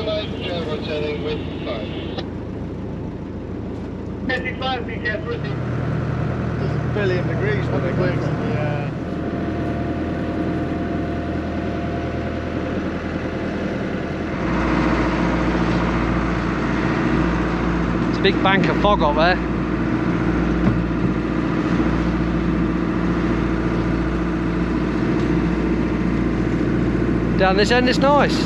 returning with 5. 55, be careful. It's a billion degrees when they go from the It's a big bank of fog up there. Down this end it's nice.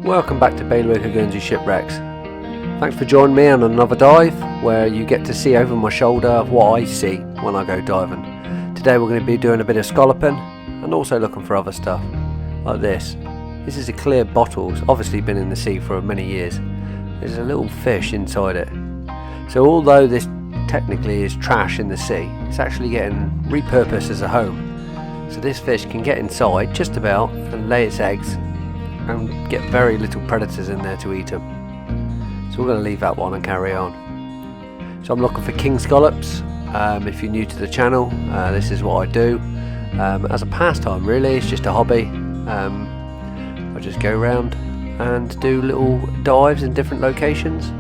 Welcome back to Bailiwick of Guernsey Shipwrecks. Thanks for joining me on another dive where you get to see over my shoulder what I see when I go diving. Today we're going to be doing a bit of scalloping and also looking for other stuff like this. This is a clear bottle, it's obviously been in the sea for many years. There's a little fish inside it. So although this technically is trash in the sea, it's actually getting repurposed as a home. So this fish can get inside just about and lay its eggs and get very little predators in there to eat them. So we're going to leave that one and carry on. So I'm looking for king scallops. If you're new to the channel, this is what I do. As a pastime really, it's just a hobby. I just go around and do little dives in different locations.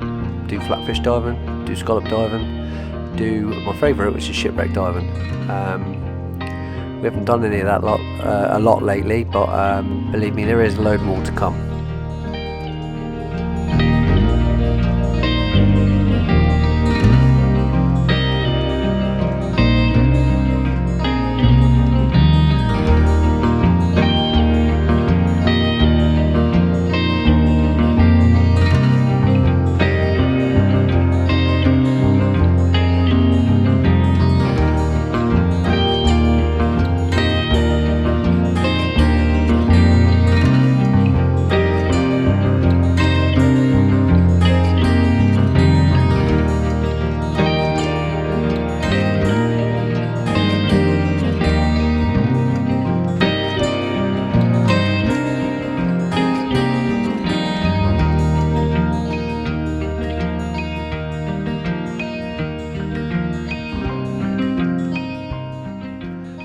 Do flatfish diving, do scallop diving, do my favourite which is shipwreck diving. We haven't done any of that a lot lately, but believe me, there is a load more to come.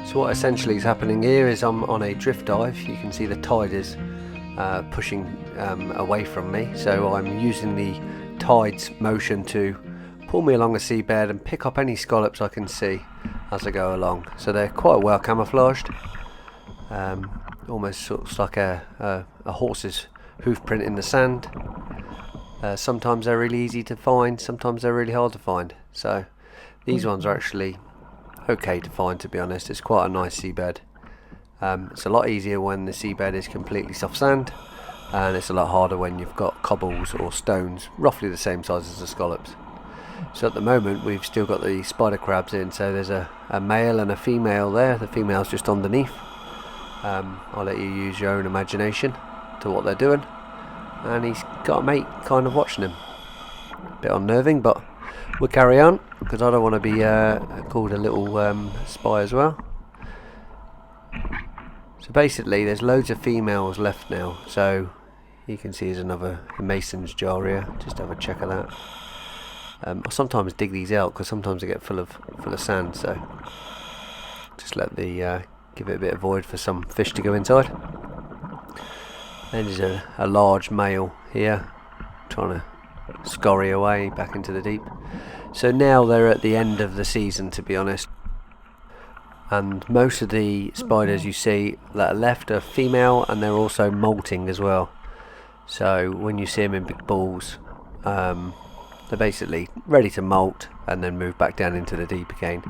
So what essentially is happening here is I'm on a drift dive. You can see the tide is pushing away from me, so I'm using the tide's motion to pull me along the seabed and pick up any scallops I can see as I go along. So they're quite well camouflaged, almost looks like a horse's hoof print in the sand. Sometimes they're really easy to find, sometimes they're really hard to find. So these ones are actually okay to find, to be honest. It's quite a nice seabed. It's a lot easier when the seabed is completely soft sand, and it's a lot harder when you've got cobbles or stones roughly the same size as the scallops. So at the moment we've still got the spider crabs in, so there's a male and a female there. The female's just underneath. I'll let you use your own imagination to what they're doing, and he's got a mate kind of watching him. A bit unnerving, but we'll carry on because I don't want to be called a little spy as well. So basically there's loads of females left now, so you can see there's another mason's jar here. Just have a check of that. I sometimes dig these out because sometimes they get full of sand, so just let the give it a bit of void for some fish to go inside. Then there's a large male here trying to scurry away back into the deep. So now they're at the end of the season, to be honest, and most of the spiders you see that are left are female, and they're also molting as well. So when you see them in big balls, they're basically ready to molt and then move back down into the deep again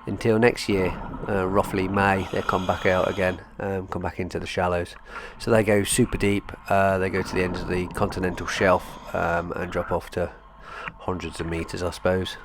until next year, roughly May. They come back out again, come back into the shallows. So they go super deep. They go to the end of the continental shelf and drop off to hundreds of meters, I suppose.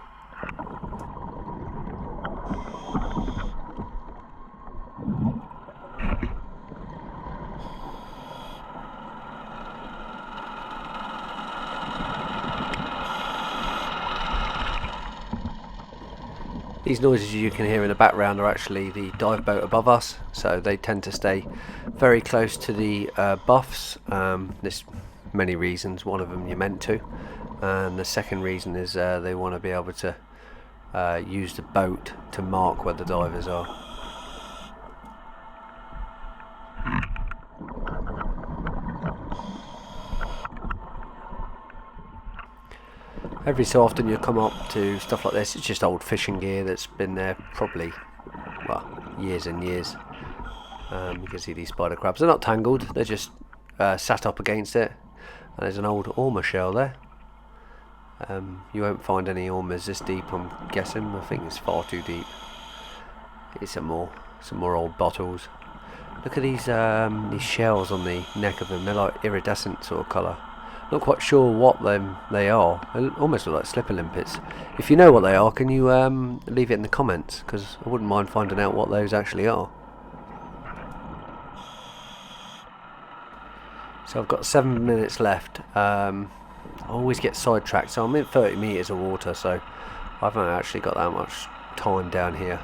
These noises you can hear in the background are actually the dive boat above us, so they tend to stay very close to the buffs. There's many reasons. One of them you're meant to, and the second reason is they want to be able to use the boat to mark where the divers are. Every so often you come up to stuff like this. It's just old fishing gear that's been there probably, well, years and years. You can see these spider crabs. They're not tangled, they're just sat up against it. And there's an old ormer shell there. You won't find any ormers this deep, I'm guessing. I think it's far too deep. It's some more old bottles. Look at these shells on the neck of them. They're like iridescent sort of colour. Not quite sure what they are. They almost look like slipper limpets. If you know what they are, can you leave it in the comments? Because I wouldn't mind finding out what those actually are. So I've got 7 minutes left. I always get sidetracked. So I'm in 30 metres of water, so I haven't actually got that much time down here.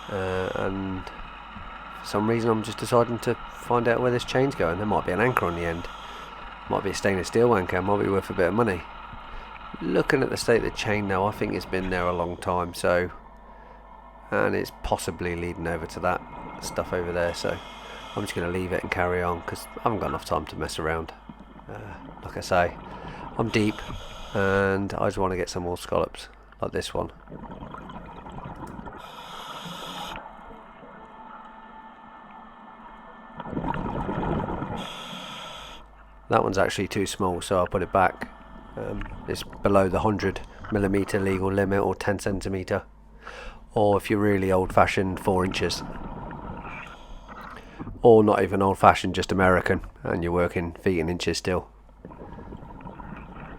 And for some reason I'm just deciding to find out where this chain's going. There might be an anchor on the end. Might be a stainless steel anchor, might be worth a bit of money. Looking at the state of the chain now, I think it's been there a long time, so, and it's possibly leading over to that stuff over there, so I'm just going to leave it and carry on because I haven't got enough time to mess around. Like I say, I'm deep and I just want to get some more scallops like this one. That one's actually too small, so I'll put it back. It's below the 100mm legal limit, or 10cm, or if you're really old-fashioned, 4 inches, or not even old-fashioned, just American, and you're working feet and inches still.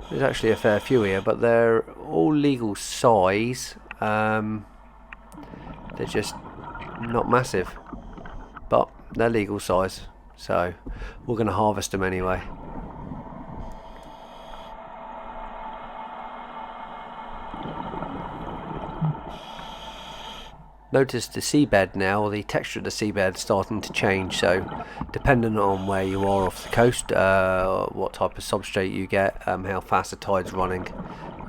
There's actually a fair few here, but they're all legal size. They're just not massive, but they're legal size, so we're going to harvest them anyway. Notice the seabed now, the texture of the seabed is starting to change, so depending on where you are off the coast, what type of substrate you get, how fast the tide's running,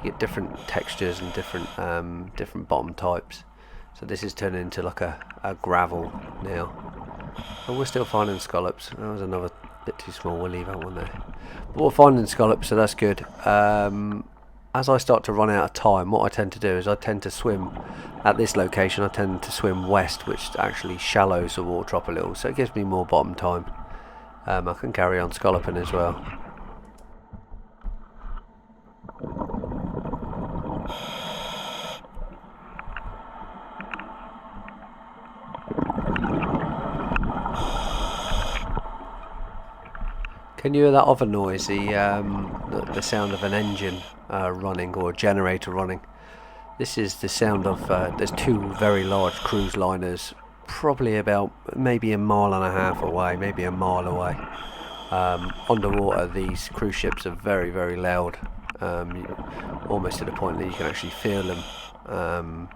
you get different textures and different bottom types. So this is turning into like a gravel now. But we're still finding scallops. That was another bit too small, we'll leave that one there. But we're finding scallops, so that's good. As I start to run out of time, what I tend to do is I tend to swim at this location. I tend to swim west, which actually shallows the water drop a little, so it gives me more bottom time. I can carry on scalloping as well. Can you hear that other noise? The sound of an engine running, or a generator running. This is the sound of there's two very large cruise liners, probably about maybe a mile and a half away, maybe a mile away. Underwater, these cruise ships are very, very loud, almost to the point that you can actually feel them,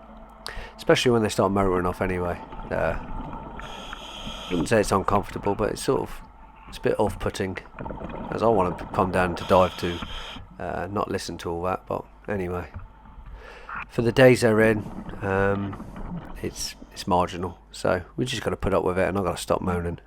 especially when they start motoring off anyway. I wouldn't say it's uncomfortable, but it's a bit off-putting, as I want to come down to dive to not listen to all that. But anyway, for the days they're in, it's marginal, so we just got to put up with it, and I've got to stop moaning.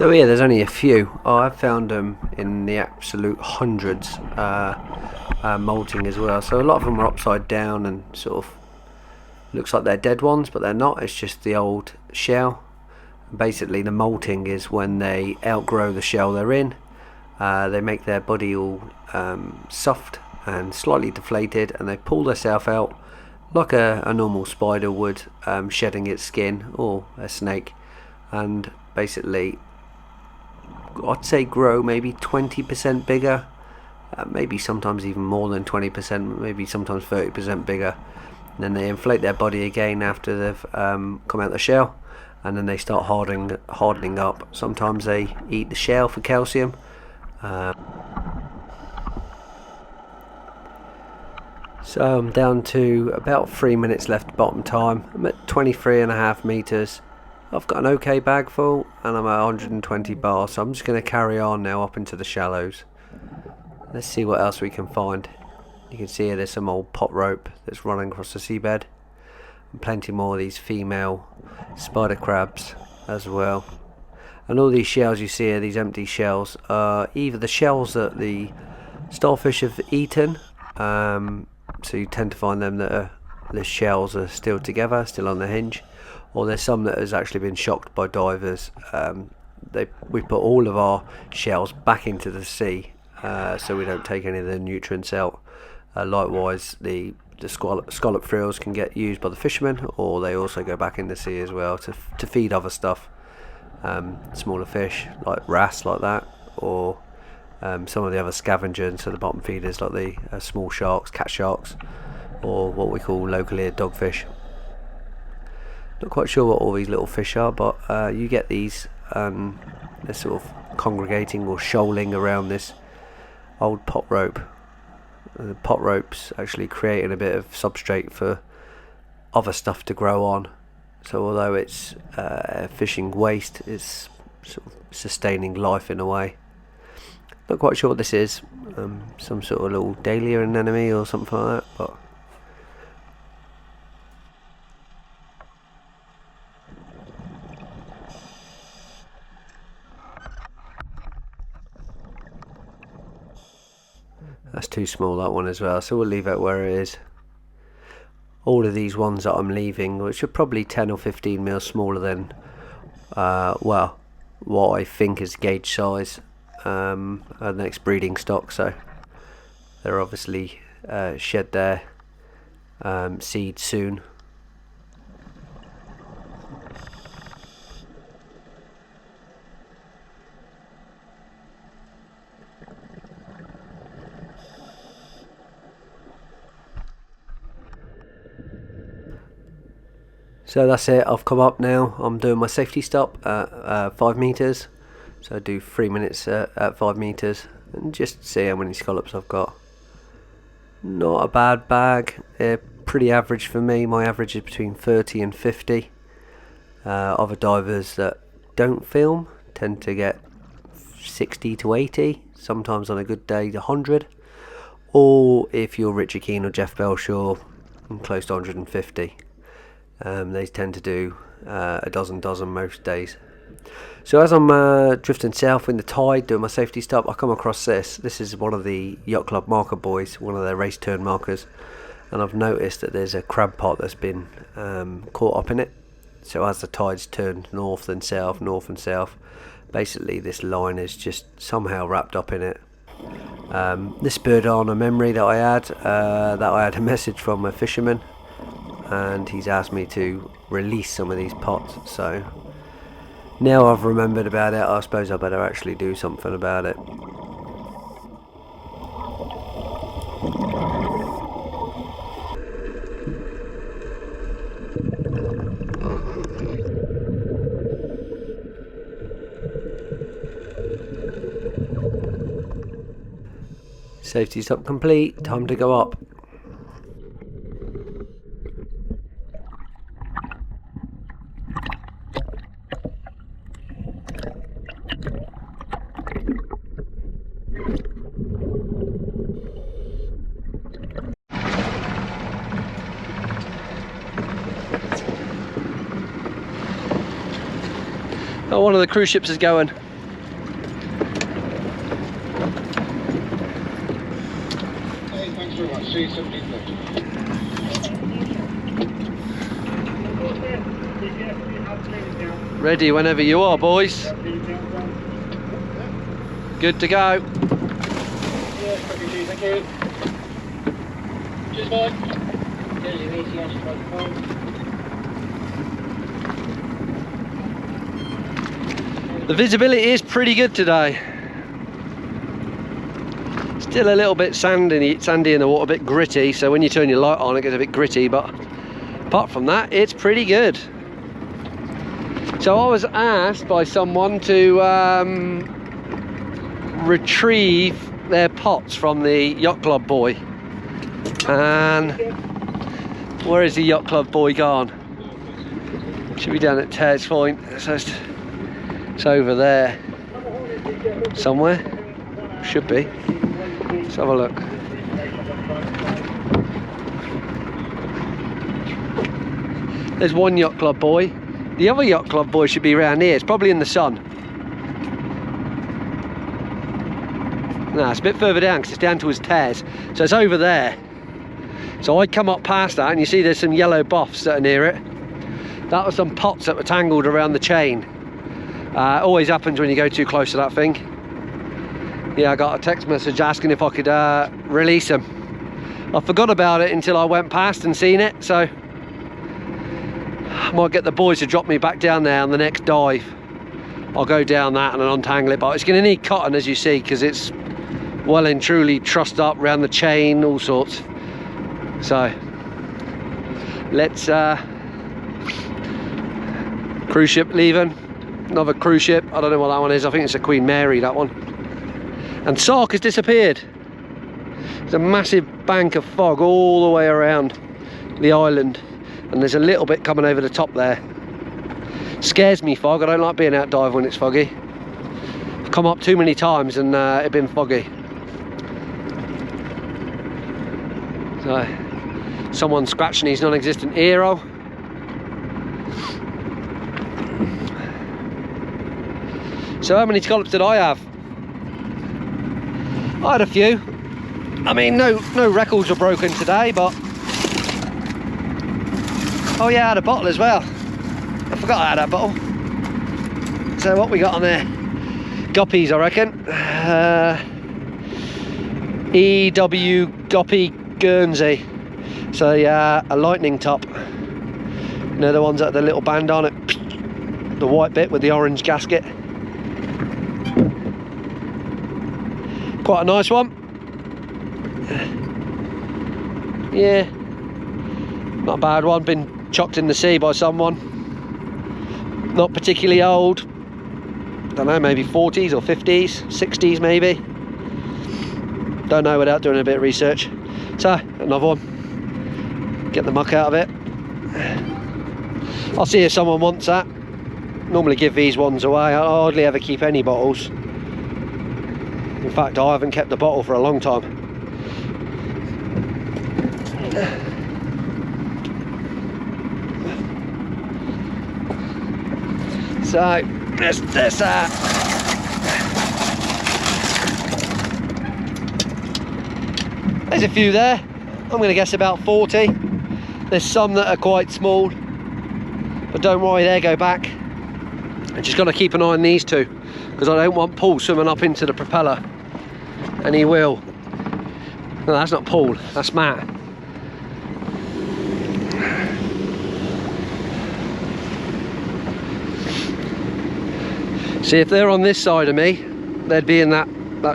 So yeah, there's only a few. I've found them in the absolute hundreds, molting as well. So a lot of them are upside down and sort of looks like they're dead ones, but they're not. It's just the old shell. Basically, the molting is when they outgrow the shell they're in. They make their body all soft and slightly deflated, and they pull themselves out like a normal spider would, shedding its skin, or a snake, and basically I'd say grow maybe 20% bigger, maybe sometimes even more than 20%, maybe sometimes 30% bigger. And then they inflate their body again after they've come out the shell, and then they start hardening up. Sometimes they eat the shell for calcium. So I'm down to about 3 minutes left bottom time. I'm at 23.5 meters. I've got an okay bag full and I'm at 120 bar, so I'm just going to carry on now up into the shallows. Let's see what else we can find. You can see here there's some old pot rope that's running across the seabed, and plenty more of these female spider crabs as well. And all these shells you see here, these empty shells, are either the shells that the starfish have eaten, so you tend to find them that the shells are still together, still on the hinge, or there's some that has actually been shocked by divers. We put all of our shells back into the sea, so we don't take any of the nutrients out. Likewise, the scallop frills can get used by the fishermen, or they also go back in the sea as well to feed other stuff, smaller fish like wrasse like that, or some of the other scavengers, so the bottom feeders like the small sharks, cat sharks, or what we call locally a dogfish. Not quite sure what all these little fish are, but you get these, they're sort of congregating or shoaling around this old pot rope. The pot rope's actually creating a bit of substrate for other stuff to grow on. So although it's fishing waste, it's sort of sustaining life in a way. Not quite sure what this is. Some sort of little dahlia anemone or something like that, but that's too small, that one as well, so we'll leave it where it is. All of these ones that I'm leaving, which are probably 10 or 15 mil smaller than well, what I think is gauge size, our next breeding stock, so they're obviously shed their seed soon. So that's it, I've come up now. I'm doing my safety stop at 5 meters. So I do 3 minutes at 5 meters and just see how many scallops I've got. Not a bad bag, pretty average for me. My average is between 30 and 50. Other divers that don't film tend to get 60 to 80, sometimes on a good day 100. Or if you're Richard Keane or Jeff Belshaw, I'm close to 150. They tend to do a dozen most days. So as I'm drifting south in the tide, doing my safety stop, I come across this. This is one of the Yacht Club marker buoys, one of their race turn markers, and I've noticed that there's a crab pot that's been caught up in it. So as the tides turn north and south, basically this line is just somehow wrapped up in it. This bird on a memory that I had a message from a fisherman, and he's asked me to release some of these pots, so now I've remembered about it, I suppose I better actually do something about it. Safety stop complete, time to go up. Oh, one of the cruise ships is going. very much. See you 17th. Ready whenever you are, boys. Good to go. Thank you. Cheers, bye. The visibility is pretty good today. Still a little bit sandy in the water, a bit gritty, so when you turn your light on it gets a bit gritty, but apart from that it's pretty good. So I was asked by someone to retrieve their pots from the yacht club boy, and where is the yacht club boy gone? Should be down at Ted's Point, so it's over there somewhere, should be. Let's have a look. There's one yacht club boy. The other yacht club boy should be around here. It's probably in the sun. No, it's a bit further down because it's down towards Tears. So it's over there. So I come up past that and you see there's some yellow buffs that are near it. That was some pots that were tangled around the chain. Always happens when you go too close to that thing. Yeah, I got a text message asking if I could release them. I forgot about it until I went past and seen it, so I might get the boys to drop me back down there on the next dive. I'll go down that and untangle it, but it's going to need cotton, as you see, because it's well and truly trussed up around the chain, all sorts. So let's cruise ship leaving. Another cruise ship. I don't know what that one is. I think it's a Queen Mary, that one. And Sark has disappeared. There's a massive bank of fog all the way around the island, and there's a little bit coming over the top there. Scares me, fog. I don't like being out diving when it's foggy. I've come up too many times and it's been foggy. So someone's scratching his non-existent ear-roll. So how many scallops did I have? I had a few. I mean, no records were broken today, but oh yeah, I had a bottle as well. I forgot I had that bottle. So what we got on there? Guppies, I reckon. EW Guppy Guernsey. So yeah, a lightning top. You know, the ones that have the little band on it, the white bit with the orange gasket. Quite a nice one. Yeah, not a bad one. Been chucked in the sea by someone. Not particularly old. Don't know, maybe 40s or 50s, 60s maybe. Don't know without doing a bit of research. So another one. Get the muck out of it. I'll see if someone wants that. Normally give these ones away. I hardly ever keep any bottles. In fact, I haven't kept a bottle for a long time. So there's a few there. I'm going to guess about 40. There's some that are quite small, but don't worry, they go back. I just got to keep an eye on these two, because I don't want Paul swimming up into the propeller, and he will. No, that's not Paul, that's Matt. See, if they're on this side of me, they'd be in that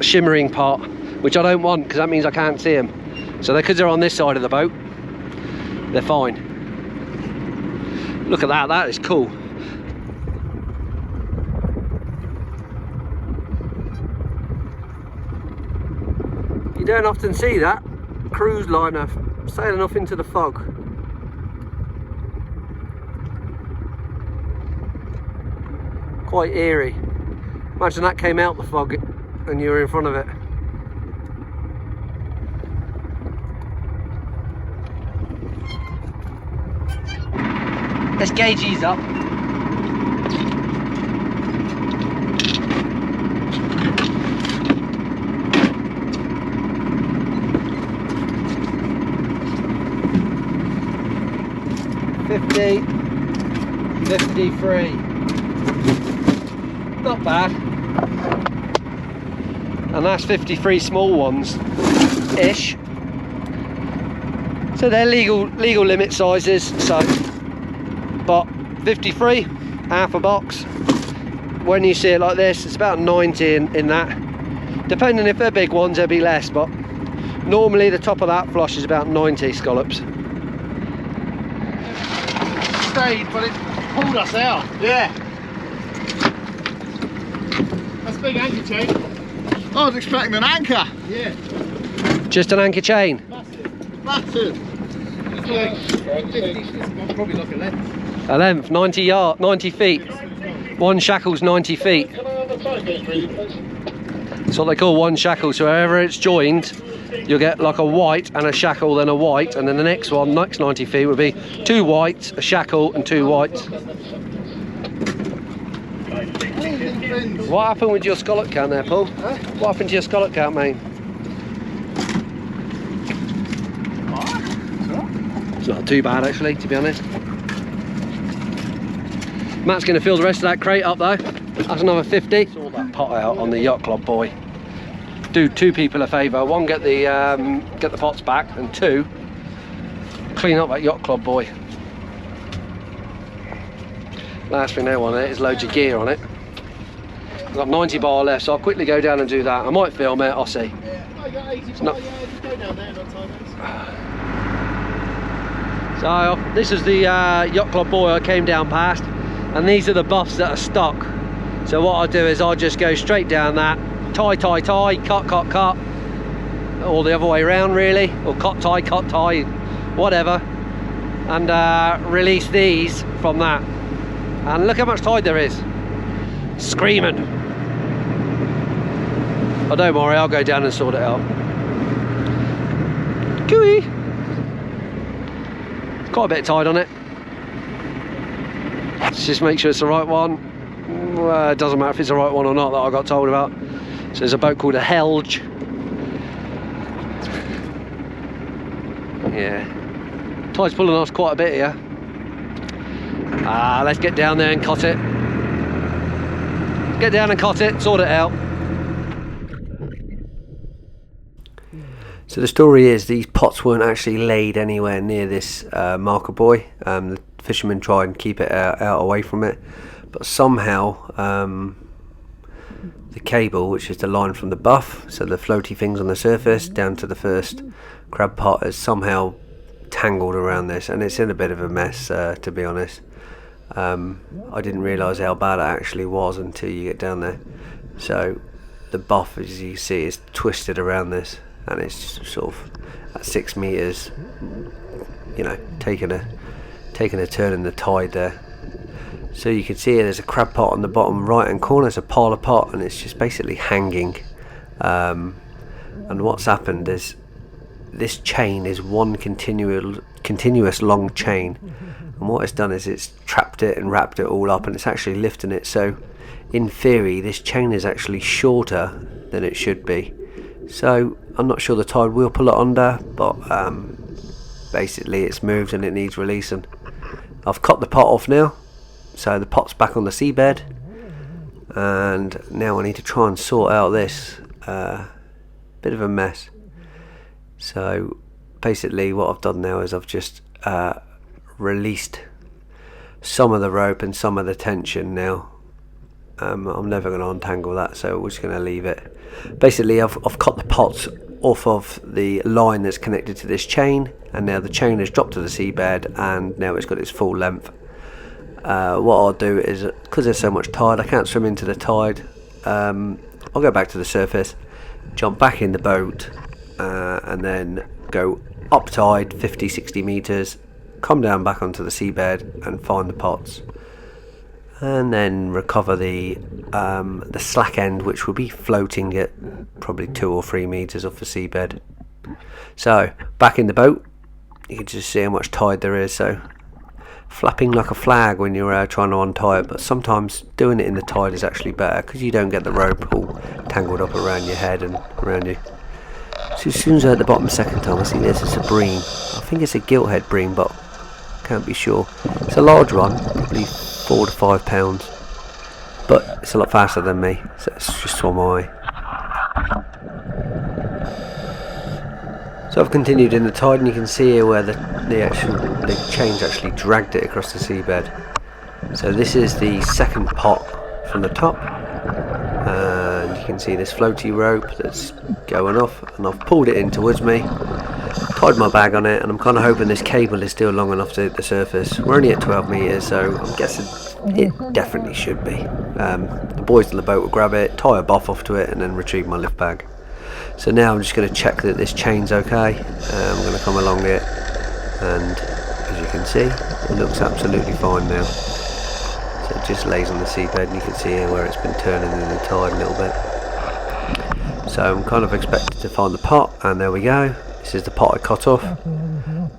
shimmering part, which I don't want, because that means I can't see them. So because they're on this side of the boat, they're fine. Look at that, that is cool. You don't often see that cruise liner sailing off into the fog. Quite eerie. Imagine that came out the fog and you were in front of it. Let's gauge these up. 50, 53. Not bad. And that's 53 small ones ish. So they're legal limit sizes. So, but 53, half a box. When you see it like this, it's about 90 in that. Depending if they're big ones, there'll be less, but normally the top of that flush is about 90 scallops. Stayed, but it pulled us out. Yeah. That's a big anchor chain. I was expecting an anchor. Yeah. Just an anchor chain. Massive. It's like 50, it's probably like a length. A length, 90 feet. One shackle's 90 feet. Can I have a tight gauge reading, please? That's what they call one shackle. So wherever it's joined, you'll get like a white and a shackle, then a white, and then the next 90 feet would be 2 whites, a shackle, and 2 whites. What happened with your scallop count there, Paul? Huh? What happened to your scallop count, mate? It's not too bad actually, to be honest. Matt's going to fill the rest of that crate up though. That's another 50. Sort that pot out on the Yacht Club boy. Do 2 people a favour. 1, get the pots back, and 2, clean up that Yacht Club boy. Last thing now on it is loads of gear on it. I've got 90 bar left, so I'll quickly go down and do that. I might film it, I'll see. Yeah, I got 80 bar, not... yeah, just go down there and untie those. So this is the Yacht Club buoy I came down past, and these are the buffs that are stuck. So what I'll do is I'll just go straight down that, tie, cut, or the other way around really, or cut, tie, whatever, and release these from that. And look how much tide there is. Screaming. Oh, don't worry, I'll go down and sort it out. Gooey. Got a bit of tide on it. Let's just make sure it's the right one. Well, it doesn't matter if it's the right one or not that I got told about. So there's a boat called a Helge. Yeah. Tide's pulling us quite a bit here. Let's get down there and cut it. Get down and cut it, sort it out. So the story is these pots weren't actually laid anywhere near this marker buoy. The fishermen tried and keep it out away from it, but somehow the cable, which is the line from the buff, so the floaty things on the surface down to the first crab pot, is somehow tangled around this, and it's in a bit of a mess, to be honest. I didn't realise how bad it actually was until you get down there. So the buff, as you see, is twisted around this, and it's sort of at 6 meters, you know, taking a turn in the tide there. So you can see there's a crab pot on the bottom right hand corner. It's a pile of pot, and it's just basically hanging. And what's happened is this chain is one continuous long chain, and what it's done is it's trapped it and wrapped it all up, and it's actually lifting it. So in theory this chain is actually shorter than it should be. So I'm not sure the tide will pull it under, but basically it's moved and it needs releasing. I've cut the pot off now, so the pot's back on the seabed, and now I need to try and sort out this bit of a mess. So basically what I've done now is I've just released some of the rope and some of the tension now. I'm never going to untangle that, so we're just going to leave it. Basically I've cut the pots off of the line that's connected to this chain, and now the chain has dropped to the seabed, and now it's got its full length. What I'll do is, because there's so much tide, I can't swim into the tide, I'll go back to the surface, jump back in the boat, and then go up tide 50-60 meters, come down back onto the seabed and find the pots, and then recover the slack end, which will be floating at probably 2 or 3 meters off the seabed. So back in the boat, you can just see how much tide there is. So flapping like a flag when you're trying to untie it, but sometimes doing it in the tide is actually better because you don't get the rope all tangled up around your head and around you. So as soon as I at the bottom the second time, I see this is a bream. I think it's a gilthead bream, but can't be sure. It's a large one, probably 4 to 5 pounds, but it's a lot faster than me, so it's just swum away. So I've continued in the tide, and you can see here where the chains actually dragged it across the seabed. So this is the second pot from the top, and you can see this floaty rope that's going off, and I've pulled it in towards me, tied my bag on it, and I'm kind of hoping this cable is still long enough to hit the surface. We're only at 12 metres, so I'm guessing it definitely should be. The boys in the boat will grab it, tie a boff off to it, and then retrieve my lift bag. So now I'm just going to check that this chain's okay. I'm going to come along it, and as you can see, it looks absolutely fine now. So it just lays on the seabed, and you can see here where it's been turning in the tide a little bit. So I'm kind of expected to find the pot, and there we go. This is the pot I cut off,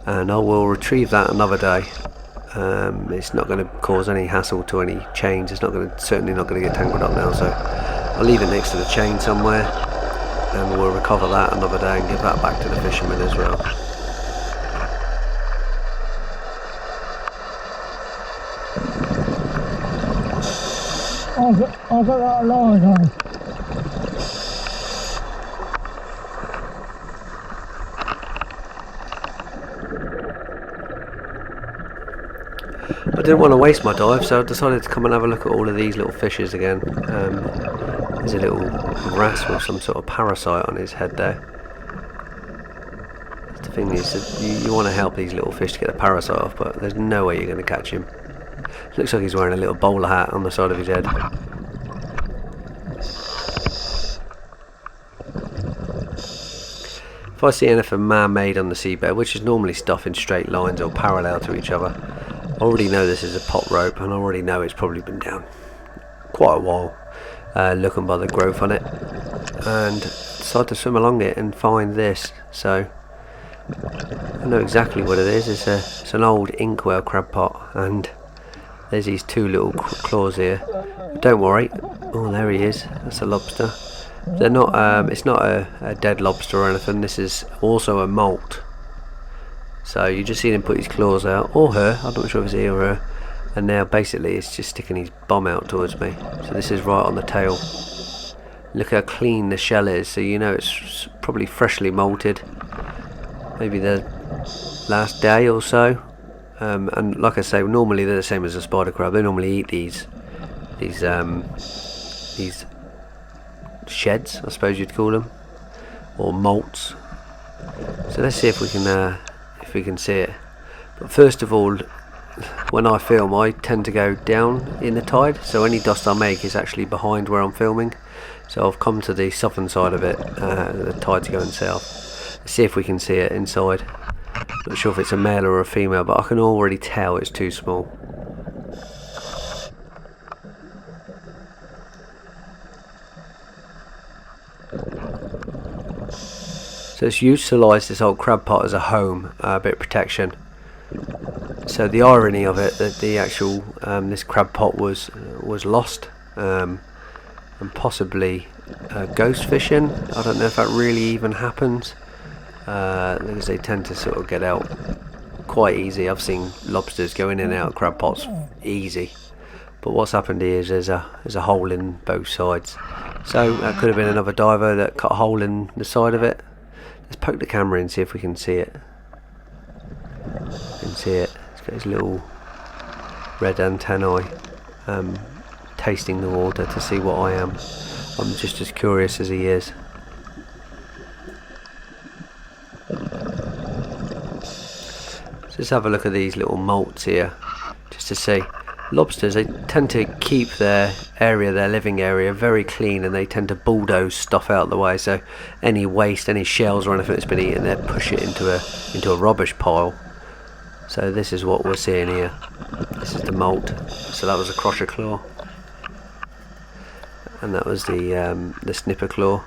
and I will retrieve that another day. It's not going to cause any hassle to any chains. It's certainly not going to get tangled up now, so I'll leave it next to the chain somewhere, and we'll recover that another day and give that back to the fishermen as well. I've got that line on. I didn't want to waste my dive, so I decided to come and have a look at all of these little fishes again. There's a little wrasse with some sort of parasite on his head there. The thing is that you want to help these little fish to get the parasite off, but there's no way you're going to catch him. Looks like he's wearing a little bowler hat on the side of his head. If I see anything man-made on the seabed, which is normally stuff in straight lines or parallel to each other, I already know this is a pot rope, and I already know it's probably been down quite a while, looking by the growth on it, and decided to swim along it and find this. So I know exactly what it is. It's an old inkwell crab pot, and there's these two little claws here. But don't worry. Oh, there he is. That's a lobster. They're not. It's not a dead lobster or anything. This is also a molt. So you just seen him put his claws out, or her. I'm not sure if it's he or her. And now basically it's just sticking his bum out towards me. So this is right on the tail. Look how clean the shell is. So you know it's probably freshly molted. Maybe the last day or so. And like I say, normally they're the same as a spider crab. They normally eat these sheds, I suppose you'd call them, or molts. So let's see if we can see it. But first of all, when I film, I tend to go down in the tide, so any dust I make is actually behind where I'm filming. So I've come to the southern side of it. The tide's going south. Let's see if we can see it inside. Not sure if it's a male or a female, but I can already tell it's too small. So it's utilised this old crab pot as a home, a bit of protection. So the irony of it, that the actual this crab pot was lost, and possibly ghost fishing. I don't know if that really even happens, because they tend to sort of get out quite easy. I've seen lobsters go in and out of crab pots easy, but what's happened here is there's a hole in both sides. So that could have been another diver that cut a hole in the side of it. Let's poke the camera in, see if we can see it. You can see it. It's got his little red antennae, tasting the water to see what I am. I'm just as curious as he is. Let's have a look at these little molts here, just to see. Lobsters, they tend to keep their living area very clean, and they tend to bulldoze stuff out of the way. So any waste, any shells or anything that's been eaten, they push it into a rubbish pile. So this is what we're seeing here. This is the molt. So that was a crusher claw, and that was the snipper claw.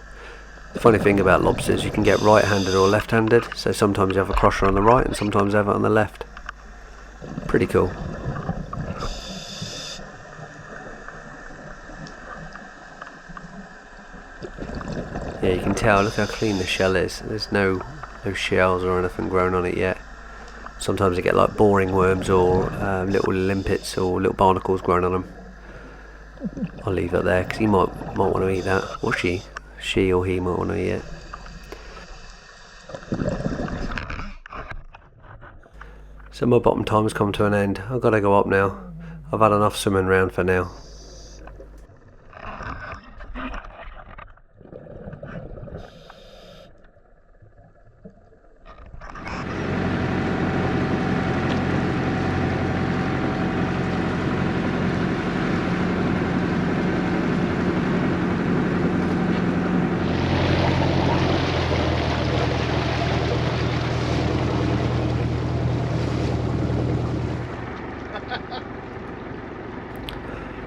The funny thing about lobsters, you can get right-handed or left-handed. So sometimes you have a crusher on the right, and sometimes you have it on the left. Pretty cool. Yeah, you can tell, look how clean the shell is. There's no shells or anything grown on it yet. sometimes you get like boring worms or little limpets or little barnacles growing on them. I'll leave it there because he might want to eat that, or she or he might want to eat it. So my bottom time has come to an end. I've got to go up now. I've had enough swimming around for now.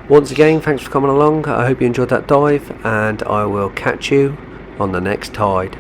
Once again, thanks for coming along. I hope you enjoyed that dive, and I will catch you on the next tide.